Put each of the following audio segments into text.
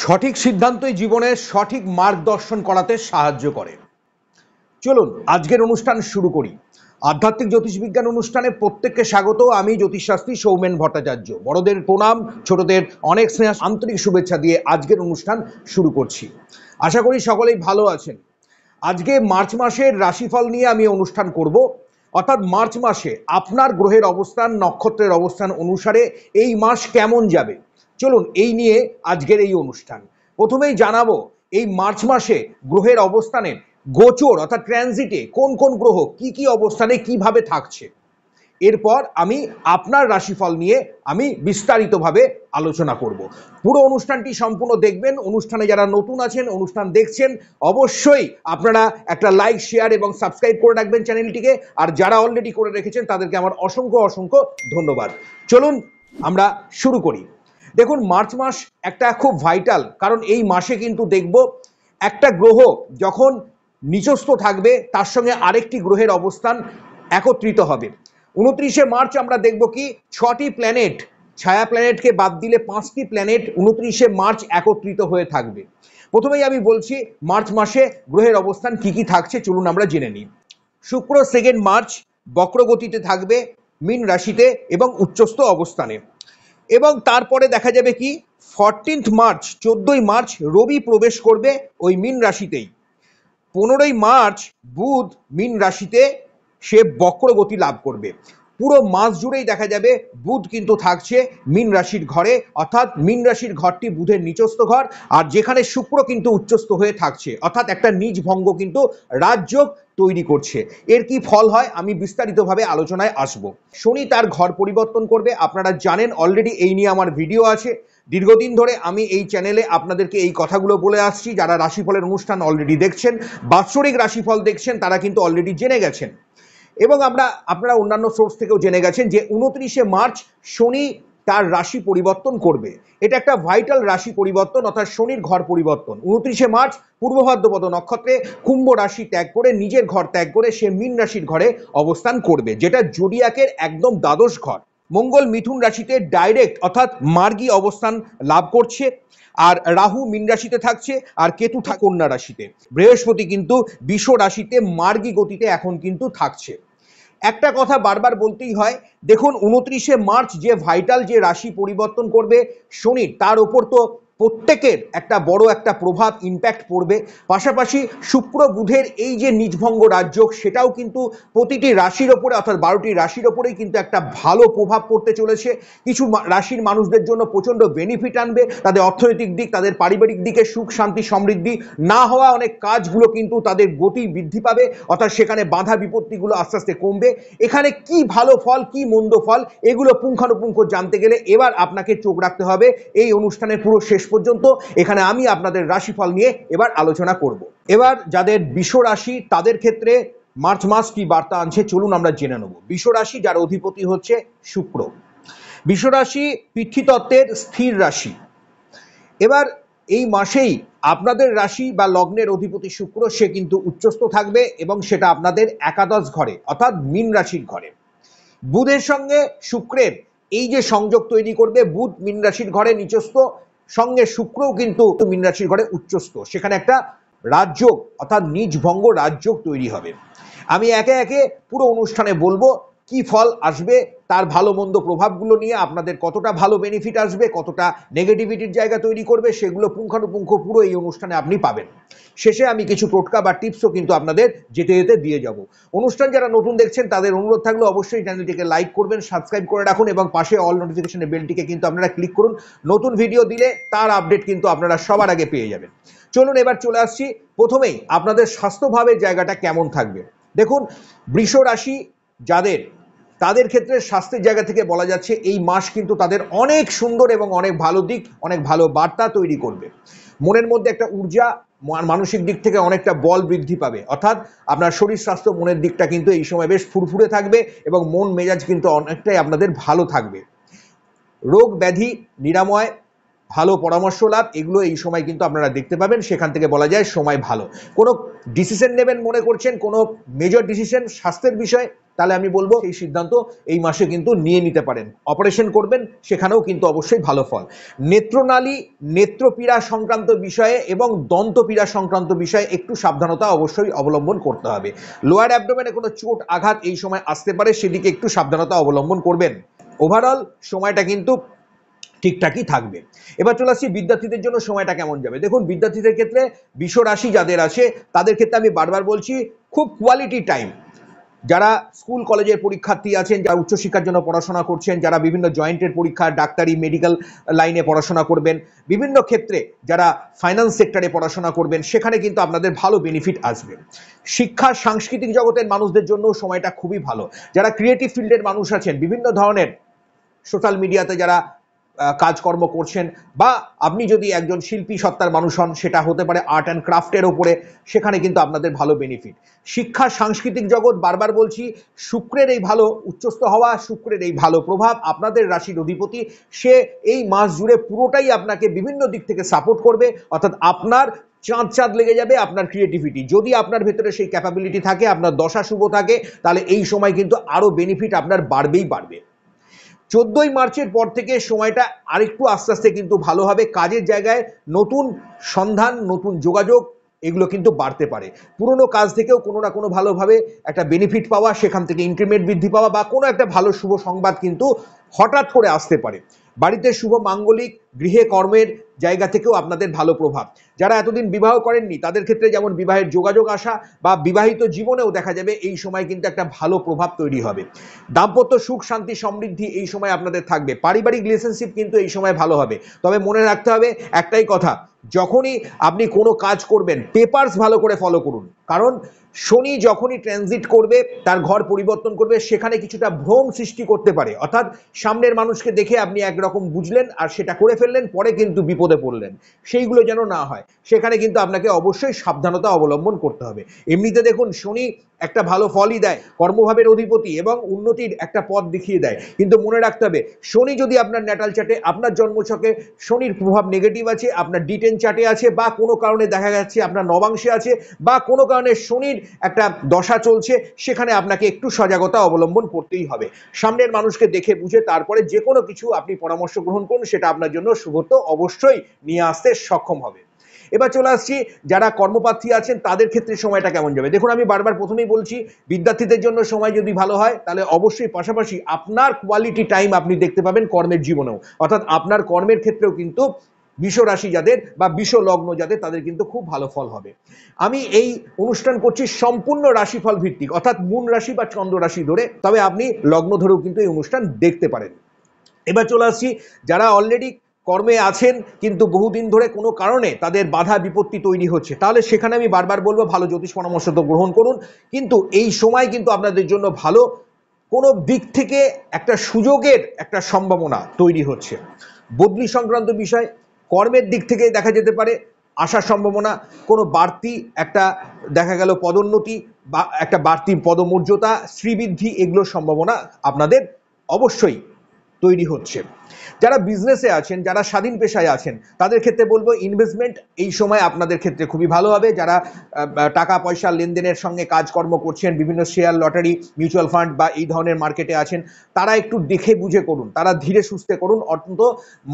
সঠিক সিদ্ধান্তই জীবনে সঠিক মার্গদর্শন করাতে সাহায্য করে। চলুন আজকের অনুষ্ঠান শুরু করি। আধ্যাত্মিক জ্যোতিষবিজ্ঞান অনুষ্ঠানে প্রত্যেককে স্বাগত। আমি জ্যোতিষশাস্ত্রী সৌমেন ভট্টাচার্য। বড়দের প্রণাম, ছোটদের অনেক স্নেহ আন্তরিক শুভেচ্ছা দিয়ে আজকের অনুষ্ঠান শুরু করছি। আশা করি সকলেই ভালো আছেন। আজকে মার্চ মাসের রাশিফল নিয়ে আমি অনুষ্ঠান করব। অর্থাৎ মার্চ মাসে আপনার গ্রহের অবস্থান, নক্ষত্রের অবস্থান অনুসারে এই মাস কেমন যাবে, চলুন এই নিয়ে আজকের এই অনুষ্ঠান। প্রথমেই জানাবো এই মার্চ মাসে গ্রহের অবস্থানের গোচর অর্থাৎ ট্রানজিটে কোন কোন গ্রহ কি কি অবস্থানে কিভাবে থাকছে। এরপর আমি আপনার রাশিফল নিয়ে আমি বিস্তারিতভাবে আলোচনা করব। পুরো অনুষ্ঠানটি সম্পূর্ণ দেখবেন। অনুষ্ঠানে যারা নতুন আছেন, অনুষ্ঠান দেখছেন, অবশ্যই আপনারা একটা লাইক, শেয়ার এবং সাবস্ক্রাইব করে রাখবেন চ্যানেলটিকে। আর যারা অলরেডি করে রেখেছেন তাদেরকে আমার অসংখ্য অসংখ্য ধন্যবাদ। চলুন আমরা শুরু করি। দেখুন, মার্চ মাস একটা খুব ভাইটাল, কারণ এই মাসে কিন্তু দেখব একটা গ্রহ যখন নিচস্থ থাকবে তার সঙ্গে আরেকটি গ্রহের অবস্থান একত্রিত হবে। 29শে মার্চ আমরা দেখব কি 6টি প্ল্যানেট, ছায়া প্ল্যানেটকে বাদ দিলে 5টি প্ল্যানেট 29শে মার্চ একত্রিত হয়ে থাকবে। প্রথমেই আমি বলছি মার্চ মাসে গ্রহের অবস্থান কি কি থাকছে, চলুন আমরা জেনে নিই। শুক্র 2 মার্চ বক্রগতিতে থাকবে মীন রাশিতে এবং উচ্চস্থ অবস্থানে। এবং তারপরে দেখা যাবে কি 14 মার্চ 14ই মার্চ রবি প্রবেশ করবে ওই মীন রাশিতেই। 15ই মার্চ বুধ মীন রাশিতে সে বক্রগতি লাভ করবে। পুরো মাস জুড়েই দেখা যাবে বুধ কিন্তু থাকছে মীন রাশির ঘরে, অর্থাৎ মীন রাশির ঘরটি বুধের নিচস্থ ঘর, আর যেখানে শুক্র কিন্তু উচ্চস্থ হয়ে থাকছে, অর্থাৎ একটা নিজ ভঙ্গ কিন্তু রাজযোগ তৈরি করছে। এর কি ফল হয় আমি বিস্তারিতভাবে আলোচনায় আসব। শনি তার ঘর পরিবর্তন করবে, আপনারা জানেন অলরেডি, এই নিয়ে আমার ভিডিও আছে। দীর্ঘদিন ধরে আমি এই চ্যানেলে আপনাদেরকে এই কথাগুলো বলে আসছি। যারা রাশিফলের অনুষ্ঠান অলরেডি দেখছেন, বাৎসরিক রাশিফল দেখছেন, তারা কিন্তু অলরেডি জেনে গেছেন। এবং আপনারা অন্যান্য সোর্স থেকেও জেনে গেছেন যে 29শে মার্চ শনি তার রাশি পরিবর্তন করবে। এটা একটা ভাইটাল রাশি পরিবর্তন, অর্থাৎ শনির ঘর পরিবর্তন। 29শে মার্চ পূর্ব ভাদ্রপদ নক্ষত্রে কুম্ভ রাশি ত্যাগ করে, নিজের ঘর ত্যাগ করে সে মীন রাশির ঘরে অবস্থান করবে, যেটা জোডিয়াকের একদম দ্বাদশ ঘর। মঙ্গল মিথুন রাশিতে ডাইরেক্ট অর্থাৎ মার্গী অবস্থান লাভ করছে, আর রাহু মীন রাশিতে থাকছে, আর কেতু কন্যা রাশিতে। বৃহস্পতি কিন্তু বিষ রাশিতে মার্গী গতিতে এখন কিন্তু থাকছে। একটা কথা বারবার বলতেই হয়, দেখুন 29শে মার্চ যে ভাইটাল যে রাশি পরিবর্তন করবে শনির, তার ওপর তো প্রত্যেকের একটা বড় একটা প্রভাব ইম্প্যাক্ট পড়বে। পাশাপাশি শুক্র বুধের এই যে নিজভঙ্গ রাজযোগ, সেটাও কিন্তু প্রতিটি রাশির ওপরে অর্থাৎ 12টি রাশির ওপরেই কিন্তু একটা ভালো প্রভাব পড়তে চলেছে। কিছু রাশির মানুষদের জন্য প্রচণ্ড বেনিফিট আনবে, তাদের অর্থনৈতিক দিক, তাদের পারিবারিক দিকে সুখ শান্তি সমৃদ্ধি না হওয়া অনেক কাজগুলো কিন্তু তাদের গতি বৃদ্ধি পাবে, অর্থাৎ সেখানে বাধা বিপত্তিগুলো আস্তে আস্তে কমবে। এখানে কি ভালো ফল কি মন্দ ফল এগুলো পুঙ্খানুপুঙ্খ জানতে গেলে এবার আপনাকে চোখ রাখতে হবে এই অনুষ্ঠানের পুরো শেষ পর্যন্ত। এখানে আমি আপনাদের রাশিফল নিয়ে এবার আলোচনা করব। এবার যাদের বৃষ রাশি তাদের ক্ষেত্রে মার্চ মাস কি বার্তা আনছে চলুন আমরা জেনে নেব। বৃষ রাশি যার অধিপতি হচ্ছে শুক্র। বৃষ রাশি পিতৃতত্ত্বের স্থির রাশি। এবার এই মাসেই আপনাদের রাশি বা লগ্নের অধিপতি শুক্র সে কিন্তু উচ্চস্থ থাকবে, এবং সেটা আপনাদের একাদশ ঘরে অর্থাৎ মীন রাশির ঘরে। বুধের সঙ্গে শুক্রের এই যে সংযোগ তৈরি করবে, বুধ মীন রাশির ঘরে নিচস্থ, সঙ্গে শুক্রও কিন্তু মীন রাশির ঘরে উচ্চস্থ, সেখানে একটা রাজযোগ অর্থাৎ নিজ ভঙ্গ রাজযোগ তৈরি হবে। আমি একে একে পুরো অনুষ্ঠানে বলবো কি ফল আসবে, তার ভালো মন্দ প্রভাবগুলো নিয়ে আপনাদের কতটা ভালো বেনিফিট আসবে, কতটা নেগেটিভিটির জায়গা তৈরি করবে, সেগুলো পুঙ্খানুপুঙ্খ পুরো এই অনুষ্ঠানে আপনি পাবেন। শেষে আমি কিছু টোটকা বা টিপসও কিন্তু আপনাদের যেতে যেতে দিয়ে যাব। অনুষ্ঠান যারা নতুন দেখছেন তাদের অনুরোধ থাকলে অবশ্যই চ্যানেলটিকে লাইক করবেন, সাবস্ক্রাইব করে রাখুন, এবং পাশে অল নোটিফিকেশনের বেলটিকে কিন্তু আপনারা ক্লিক করুন। নতুন ভিডিও দিলে তার আপডেট কিন্তু আপনারা সবার আগে পেয়ে যাবেন। চলুন এবার চলে আসছি, প্রথমেই আপনাদের স্বাস্থ্যভাবের জায়গাটা কেমন থাকবে। দেখুন, বৃষ রাশি যাদের, তাদের ক্ষেত্রে স্বাস্থ্যের জায়গা থেকে বলা যাচ্ছে এই মাস কিন্তু তাদের অনেক সুন্দর এবং অনেক ভালো দিক, অনেক ভালো বার্তা তৈরি করবে। মনের মধ্যে একটা ঊর্জা, মানসিক দিক থেকে অনেকটা বল বৃদ্ধি পাবে, অর্থাৎ আপনার শরীর স্বাস্থ্য মনের দিকটা কিন্তু এই সময় বেশ ফুরফুরে থাকবে, এবং মন মেজাজ কিন্তু অনেকটাই আপনাদের ভালো থাকবে। রোগ ব্যাধি নিরাময়, ভালো পরামর্শ লাভ, এগুলো এই সময় কিন্তু আপনারা দেখতে পাবেন। সেখান থেকে বলা যায় সময় ভালো। কোনো ডিসিশন নেবেন মনে করছেন, কোনো মেজর ডিসিশন স্বাস্থ্যের বিষয়ে, তাহলে আমি বলবো এই সিদ্ধান্ত এই মাসে কিন্তু নিয়ে নিতে পারেন। অপারেশন করবেন, সেখানেও কিন্তু অবশ্যই ভালো ফল। নেত্রনালী, নেত্রপীড়া সংক্রান্ত বিষয়ে এবং দন্তপীড়া সংক্রান্ত বিষয়ে একটু সাবধানতা অবশ্যই অবলম্বন করতে হবে। লোয়ার অ্যাবডোমেনে কোনো চোট আঘাত এই সময় আসতে পারে, সেদিকে একটু সাবধানতা অবলম্বন করবেন। ওভারঅল সময়টা কিন্তু ঠিকঠাকই থাকবে। এবার চলে আসছি বিদ্যার্থীদের জন্য সময়টা কেমন যাবে। দেখুন, বিদ্যার্থীদের ক্ষেত্রে বৃষ রাশি যাদের আছে তাদের ক্ষেত্রে আমি বারবার বলছি, খুব কোয়ালিটি টাইম। যারা স্কুল কলেজের পরীক্ষার্থী আছেন, যারা উচ্চশিক্ষার জন্য পড়াশোনা করছেন, যারা বিভিন্ন জয়েন্টের পরীক্ষা, ডাক্তারি, মেডিকেল লাইনে পড়াশোনা করবেন, বিভিন্ন ক্ষেত্রে যারা ফাইন্যান্স সেক্টরে পড়াশোনা করবেন, সেখানে কিন্তু আপনাদের ভালো বেনিফিট আসবে। শিক্ষা সাংস্কৃতিক জগতের মানুষদের জন্য সময়টা খুবই ভালো। যারা ক্রিয়েটিভ ফিল্ডের মানুষ আছেন, বিভিন্ন ধরনের সোশ্যাল মিডিয়াতে যারা কাজকর্ম করছেন, বা আপনি যদি একজন শিল্পী সত্তার মানুষ হন, সেটা হতে পারে আর্ট অ্যান্ড ক্রাফটের ওপরে, সেখানে কিন্তু আপনাদের ভালো বেনিফিট। শিক্ষা সাংস্কৃতিক জগৎ, বারবার বলছি, শুক্রের এই ভালো উচ্চস্থ হওয়া, শুক্রের এই ভালো প্রভাব, আপনাদের রাশির অধিপতি, সে এই মাস জুড়ে পুরোটাই আপনাকে বিভিন্ন দিক থেকে সাপোর্ট করবে। অর্থাৎ আপনার চাঁদ লেগে যাবে আপনার ক্রিয়েটিভিটি। যদি আপনার ভেতরে সেই ক্যাপাবিলিটি থাকে, আপনার দশা শুভ থাকে, তাহলে এই সময় কিন্তু আরও বেনিফিট আপনার বাড়বেই বাড়বে। 14ই মার্চের পর থেকে সময়টা আরেকটু আস্তে আস্তে কিন্তু ভালো হবে। কাজের জায়গায় নতুন সন্ধান, নতুন যোগাযোগ, এগুলো কিন্তু বাড়তে পারে। পুরনো কাজ থেকেও কোনো না কোনো ভালোভাবে একটা বেনিফিট পাওয়া, সেখান থেকে ইনক্রিমেন্ট বৃদ্ধি পাওয়া, বা কোনো একটা ভালো শুভ সংবাদ কিন্তু হঠাৎ করে আসতে পারে। বাড়িতে শুভ মাঙ্গলিক, গৃহে কর্মের জায়গা থেকেও আপনাদের ভালো প্রভাব। যারা এতদিন বিবাহ করেননি তাদের ক্ষেত্রে যেমন বিবাহের যোগাযোগ আসা, বা বিবাহিত জীবনেও দেখা যাবে এই সময় কিন্তু একটা ভালো প্রভাব তৈরি হবে। দাম্পত্য সুখ, শান্তি, সমৃদ্ধি এই সময় আপনাদের থাকবে। পারিবারিক রিলেশনশিপ কিন্তু এই সময় ভালো হবে। তবে মনে রাখতে হবে একটাই কথা, যখনই আপনি কোনো কাজ করবেন, পেপারস ভালো করে ফলো করুন। কারণ শনি যখনই ট্রানজিট করবে, তার ঘর পরিবর্তন করবে, সেখানে কিছুটা ভ্রম সৃষ্টি করতে পারে। অর্থাৎ সামনের মানুষকে দেখে আপনি একরকম বুঝলেন আর সেটা করে ফেললেন, পরে কিন্তু বিপদে পড়লেন। সেইগুলো যেন না হয়, সেখানে কিন্তু আপনাকে অবশ্যই সাবধানতা অবলম্বন করতে হবে। এমনিতে দেখুন, শনি একটা ভালো ফলই দেয়, কর্মভাবের অধিপতি, এবং উন্নতির একটা পথ দেখিয়ে দেয়। কিন্তু মনে রাখতে হবে, শনি যদি আপনার ন্যাটাল চার্টে, আপনার জন্মছকে শনির প্রভাব নেগেটিভ আছে, আপনার D10 চার্টে আছে, বা কোনো কারণে দেখা যাচ্ছে আপনার নবাংশে আছে, বা কোনো কারণে শনির একটা দশা চলছে, সেখানে আপনাকে একটু সজাগতা অবলম্বন করতেই হবে। সামনের মানুষকে দেখে বুঝে তারপরে যে কোনো কিছু আপনি পরামর্শ গ্রহণ করুন, সেটা আপনার জন্য শুভত্ব অবশ্যই নিয়ে আসতে সক্ষম হবে। এবার চলে আসছি যারা কর্মপ্রার্থী আছেন তাদের ক্ষেত্রে সময়টা কেমন যাবে। দেখুন, আমি বারবার প্রথমেই বলছি, বিদ্যার্থীদের জন্য সময় যদি ভালো হয়, তাহলে অবশ্যই পাশাপাশি আপনার কোয়ালিটি টাইম আপনি দেখতে পাবেন কর্মের জীবনেও। অর্থাৎ আপনার কর্মের ক্ষেত্রেও কিন্তু বৃষ রাশি যাদের বা বৃষ লগ্ন যাদের, তাদের কিন্তু খুব ভালো ফল হবে। আমি এই অনুষ্ঠান করছি সম্পূর্ণ রাশিফল ভিত্তিক, অর্থাৎ মূন রাশি বা চন্দ্র রাশি ধরে, তবে আপনি লগ্ন ধরেও কিন্তু এই অনুষ্ঠান দেখতে পারেন। এবার চলে আসছি যারা অলরেডি কর্মে আছেন কিন্তু বহুদিন ধরে কোনো কারণে তাদের বাধা বিপত্তি তৈরি হচ্ছে, তাহলে সেখানে আমি বারবার বলবো ভালো জ্যোতিষ পরামর্শ তো গ্রহণ করুন। কিন্তু এই সময় কিন্তু আপনাদের জন্য ভালো, কোনো দিক থেকে একটা সুযোগের একটা সম্ভাবনা তৈরি হচ্ছে। বদলি সংক্রান্ত বিষয়, কর্মের দিক থেকে দেখা যেতে পারে আসার সম্ভাবনা, কোনো বাড়তি একটা দেখা গেল পদোন্নতি, বা একটা বাড়তি পদমর্যাদা, শ্রীবৃদ্ধি, এগুলোর সম্ভাবনা আপনাদের অবশ্যই তৈরি হচ্ছে। যারা বিজনেসে আছেন, যারা স্বাধীন পেশায় আছেন, তাদের ক্ষেত্রে বলবো ইনভেস্টমেন্ট এই সময় আপনাদের ক্ষেত্রে খুবই ভালো হবে। যারা টাকা পয়সা লেনদেনের সঙ্গে কাজকর্ম করছেন, বিভিন্ন শেয়ার, লটারি, মিউচুয়াল ফান্ড বা এই ধরনের মার্কেটে আছেন, তারা একটু দেখে বুঝে করুন, তারা ধীরে সুস্থে করুন, অন্তত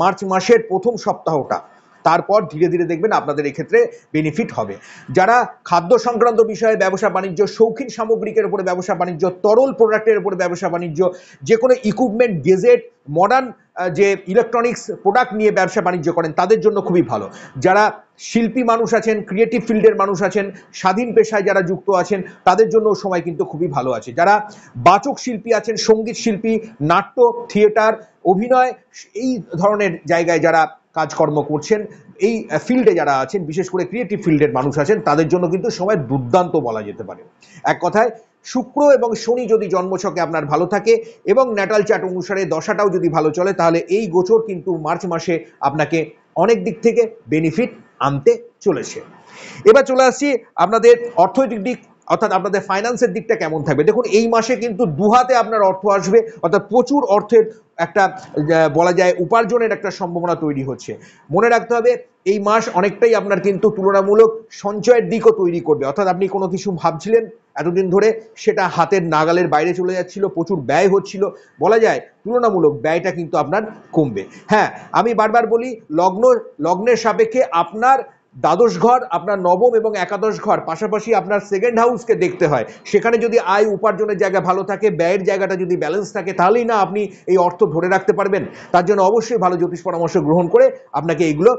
মার্চ মাসের প্রথম সপ্তাহটা। তারপর ধীরে ধীরে দেখবেন আপনাদের এক্ষেত্রে বেনিফিট হবে। যারা খাদ্য সংক্রান্ত বিষয়ে ব্যবসা বাণিজ্য, শৌখিন সামগ্রিকের উপরে ব্যবসা বাণিজ্য, তরল প্রোডাক্টের উপরে ব্যবসা বাণিজ্য, যে কোনো ইকুইপমেন্ট, গেজেট, মডার্ন যে ইলেকট্রনিক্স প্রোডাক্ট নিয়ে ব্যবসা বাণিজ্য করেন, তাদের জন্য খুবই ভালো। যারা শিল্পী মানুষ আছেন, ক্রিয়েটিভ ফিল্ডের মানুষ আছেন, স্বাধীন পেশায় যারা যুক্ত আছেন, তাদের জন্য সময় কিন্তু খুবই ভালো আছে। যারা বাচক শিল্পী আছেন, সঙ্গীত শিল্পী, নাট্য, থিয়েটার, অভিনয়, এই ধরনের জায়গায় যারা কাজকর্ম করছেন, এই ফিল্ডে যারা আছেন, বিশেষ করে ক্রিয়েটিভ ফিল্ডের মানুষ আছেন, তাদের জন্য কিন্তু সময় দুর্দান্ত বলা যেতে পারে। এক কথায়, শুক্র এবং শনি যদি জন্মছকে আপনার ভালো থাকে এবং ন্যাটাল চার্ট অনুসারে দশাটাও যদি ভালো চলে, তাহলে এই গোচর কিন্তু মার্চ মাসে আপনাকে অনেক দিক থেকে বেনিফিট আনতে চলেছে। এবার চলে আসছি আপনাদের অর্থনৈতিক দিক, অর্থাৎ আপনাদের ফাইন্যান্সের দিকটা কেমন থাকবে। দেখুন, এই মাসে কিন্তু দুহাতে আপনার অর্থ আসবে, অর্থাৎ প্রচুর অর্থের একটা বলা যায় উপার্জনের একটা সম্ভাবনা তৈরি হচ্ছে। মনে রাখতে হবে এই মাস অনেকটাই আপনার কিন্তু তুলনামূলক সঞ্চয়ের দিকও তৈরি করবে, অর্থাৎ আপনি কোনো কিছু ভাবছিলেন এতদিন ধরে, সেটা হাতের নাগালের বাইরে চলে যাচ্ছিল, প্রচুর ব্যয় হচ্ছিল, বলা যায় তুলনামূলক ব্যয়টা কিন্তু আপনার কমবে। হ্যাঁ, আমি বারবার বলি লগ্নের সাপেক্ষে আপনার দ্বাদশ ঘর, আপনার নবম এবং একাদশ ঘর, পাশাপাশি আপনার সেকেন্ড হাউসকে দেখতে হয়। সেখানে যদি আয় উপার্জনের জায়গা ভালো থাকে, ব্যয়ের জায়গাটা যদি ব্যালেন্স থাকে, তাহলেই না আপনি এই অর্থ ধরে রাখতে পারবেন। তার জন্য অবশ্যই ভালো জ্যোতিষ পরামর্শ গ্রহণ করে আপনাকে এইগুলো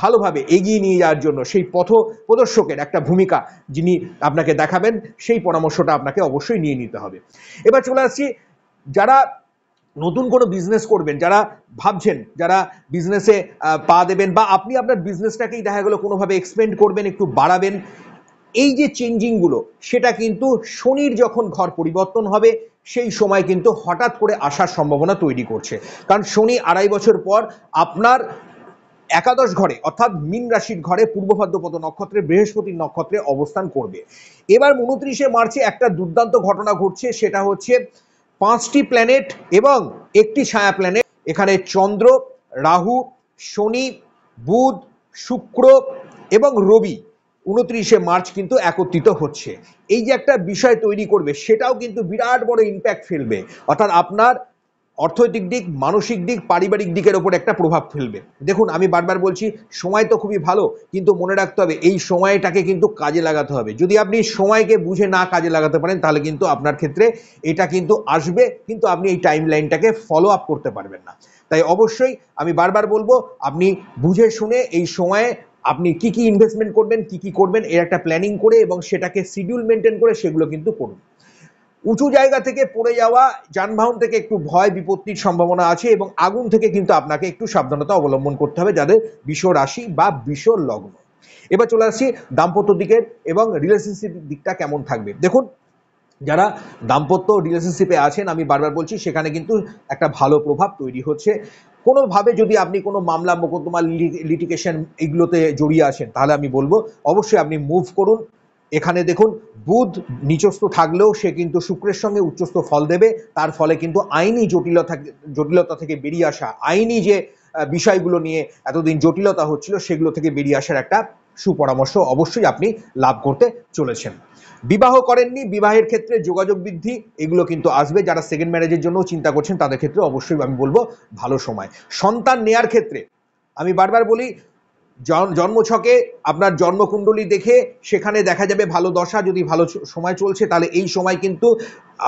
ভালোভাবে এগিয়ে নিয়ে যাওয়ার জন্য সেই পথ প্রদর্শকের একটা ভূমিকা যিনি আপনাকে দেখাবেন, সেই পরামর্শটা আপনাকে অবশ্যই নিয়ে নিতে হবে। এবার চলে আসছি যারা নতুন কোনো বিজনেস করবেন, যারা ভাবছেন, যারা বিজনেসে পা দেবেন, বা আপনি আপনার বিজনেসটাকেই দেখা গেলো কোনোভাবে এক্সপেন্ড করবেন, একটু বাড়াবেন, এই যে চেঞ্জিংগুলো, সেটা কিন্তু শনির যখন ঘর পরিবর্তন হবে সেই সময় কিন্তু হঠাৎ করে আসার সম্ভাবনা তৈরি করছে। কারণ শনি 2.5 বছর পর আপনার একাদশ ঘরে অর্থাৎ মীন রাশির ঘরে পূর্ব ভাদ্রপদ নক্ষত্রে বৃহস্পতির নক্ষত্রে অবস্থান করবে। এবার 29শে মার্চে একটা দুর্দান্ত ঘটনা ঘটছে, সেটা হচ্ছে 5টি প্ল্যানেট এবং একটি ছায়া প্ল্যানেট, এখানে চন্দ্র, রাহু, শনি, বুধ, শুক্র এবং রবি 29শে মার্চ কিন্তু একত্রিত হচ্ছে। এই যে একটা বিষয় তৈরি করবে, সেটাও কিন্তু বিরাট বড় ইম্প্যাক্ট ফেলবে, অর্থাৎ আপনার অর্থনৈতিক দিক, মানসিক দিক, পারিবারিক দিকের ওপর একটা প্রভাব ফেলবে। দেখুন, আমি বারবার বলছি সময় তো খুবই ভালো, কিন্তু মনে রাখতে হবে এই সময়টাকে কিন্তু কাজে লাগাতে হবে। যদি আপনি সময়কে বুঝে না কাজে লাগাতে পারেন, তাহলে কিন্তু আপনার ক্ষেত্রে এটা কিন্তু আসবে, কিন্তু আপনি এই টাইম লাইনটাকে ফলো আপ করতে পারবেন না। তাই অবশ্যই আমি বারবার বলবো, আপনি বুঝে শুনে এই সময়ে আপনি কি কি ইনভেস্টমেন্ট করবেন, কি কি করবেন, এর একটা প্ল্যানিং করে এবং সেটাকে শিডিউল মেনটেন করে সেগুলো কিন্তু করুন। উঁচু জায়গা থেকে পড়ে যাওয়া, যানবাহন থেকে একটু ভয় বিপত্তির সম্ভাবনা আছে, এবং আগুন থেকে কিন্তু আপনাকে একটু সাবধানতা অবলম্বন করতে হবে যাদের বৃষ রাশি বা বৃষ লগ্ন। এবার চলে আসছি দাম্পত্য দিকের এবং রিলেশনশিপ দিকটা কেমন থাকবে। দেখুন, যারা দাম্পত্য রিলেশনশিপে আছেন, আমি বারবার বলছি সেখানে কিন্তু একটা ভালো প্রভাব তৈরি হচ্ছে। কোনোভাবে যদি আপনি কোনো মামলা মোকদ্দমা লিটিগেশন এগুলোতে জড়িয়ে আছেন, তাহলে আমি বলবো অবশ্যই আপনি মুভ করুন। এখানে দেখুন, বুধ নিচস্থ থাকলেও সে কিন্তু শুক্রের সঙ্গে উচ্চস্থ ফল দেবে, তার ফলে কিন্তু আইনি জটিলতা থেকে বেরিয়ে আসা, আইনি যে বিষয়গুলো নিয়ে এতদিন জটিলতা হচ্ছিল সেগুলো থেকে বেরিয়ে আসার একটা সুপরামর্শ অবশ্যই আপনি লাভ করতে চলেছেন। বিবাহ করেননি, বিবাহের ক্ষেত্রে যোগাযোগ বৃদ্ধি এগুলো কিন্তু আসবে। যারা সেকেন্ড ম্যারেজের জন্য চিন্তা করছেন তাদের ক্ষেত্রে অবশ্যই আমি বলবো ভালো সময়। সন্তান নেয়ার ক্ষেত্রে আমি বারবার বলি, জন্মছকে আপনার জন্মকুণ্ডলী দেখে সেখানে দেখা যাবে ভালো দশা, যদি ভালো সময় চলছে তাহলে এই সময় কিন্তু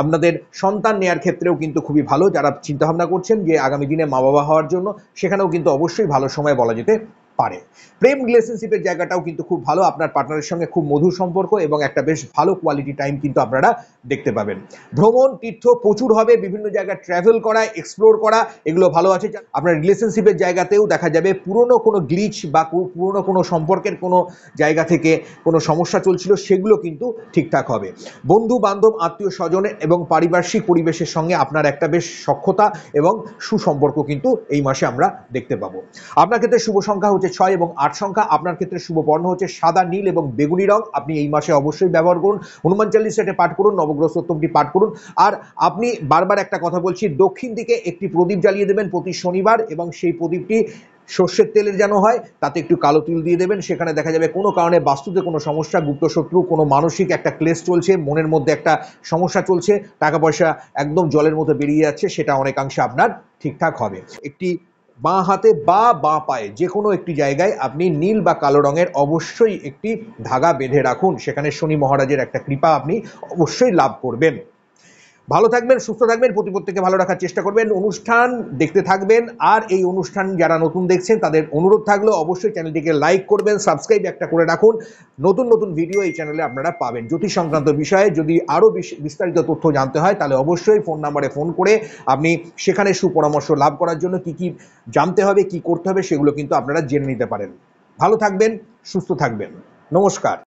আপনাদের সন্তান নেয়ার ক্ষেত্রেও কিন্তু খুবই ভালো। যারা চিন্তাভাবনা করছেন যে আগামী দিনে মা বাবা হওয়ার জন্য, সেখানেও কিন্তু অবশ্যই ভালো সময় বলা যেতে পারে। প্রেম রিলেশনশিপের জায়গাটাও কিন্তু খুব ভালো, আপনার পার্টনারের সঙ্গে খুব মধুর সম্পর্ক এবং একটা বেশ ভালো কোয়ালিটি টাইম কিন্তু আপনারা দেখতে পাবেন। ভ্রমণ তীর্থ প্রচুর হবে, বিভিন্ন জায়গায় ট্রাভেল করা, এক্সপ্লোর করা এগুলো ভালো আছে। আপনার রিলেশনশিপের জায়গাতেও দেখা যাবে পুরনো কোনো গ্লিচ বা পুরনো কোনো সম্পর্কের কোনো জায়গা থেকে কোনো সমস্যা চলছিল, সেগুলো কিন্তু ঠিকঠাক হবে। বন্ধু বান্ধব, আত্মীয় স্বজনের এবং পারিপার্শ্বিক পরিবেশের সঙ্গে আপনার একটা বেশ সখ্যতা এবং সুসম্পর্ক কিন্তু এই মাসে আমরা দেখতে পাবো। আপনার ক্ষেত্রে শুভ সংখ্যা হচ্ছে 6 এবং 8 সংখ্যা। আপনার ক্ষেত্রে শুভ বর্ণ হচ্ছে সাদা, নীল এবং বেগুনি রং। আপনি এই মাসে অবশ্যই ব্যবহার করুন। হনুমান চালিসাটি পাঠ করুন, নবগ্রহ স্তোত্রটি পাঠ করুন। আর আপনি বারবার একটা কথা বলছি, দক্ষিণ দিকে একটি প্রদীপ জ্বালিয়ে দেবেন প্রতি শনিবার, এবং সেই প্রদীপটি সর্ষের তেলের যেন হয়, তাতে একটু কালো তিল দিয়ে দেবেন। সেখানে দেখা যাবে কোনো কারণে বাস্তুতে কোনো সমস্যা, গুপ্ত শত্রু, কোনো মানসিক একটা ক্লেশ চলছে, মনের মধ্যে একটা সমস্যা চলছে, টাকা পয়সা একদম জলের মতো বেরিয়ে যাচ্ছে, সেটা অনেকাংশে আপনার ঠিকঠাক হবে। একটি বাঁ হাতে বা বাঁ পায়ে যে কোনো একটি জায়গায় আপনি নীল বা কালো রঙের অবশ্যই একটি ধাগা বেঁধে রাখুন, সেখানে শনি মহারাজের একটা কৃপা আপনি অবশ্যই লাভ করবেন। ভালো থাকবেন, সুস্থ থাকবেন, প্রত্যেককে ভালো রাখার চেষ্টা করবেন, অনুষ্ঠান দেখতে থাকবেন। আর এই অনুষ্ঠান যারা নতুন দেখছেন তাদের অনুরোধ থাকলো অবশ্যই চ্যানেলটিকে লাইক করবেন, সাবস্ক্রাইব একটা করে রাখুন। নতুন নতুন ভিডিও এই চ্যানেলে আপনারা পাবেন। জ্যোতিষ সংক্রান্ত বিষয়ে যদি আরও বিস্তারিত তথ্য জানতে হয়, তাহলে অবশ্যই ফোন নাম্বারে ফোন করে আপনি সেখানে সুপরামর্শ লাভ করার জন্য কি কি জানতে হবে, কি করতে হবে, সেগুলো কিন্তু আপনারা জেনে নিতে পারেন। ভালো থাকবেন, সুস্থ থাকবেন, নমস্কার।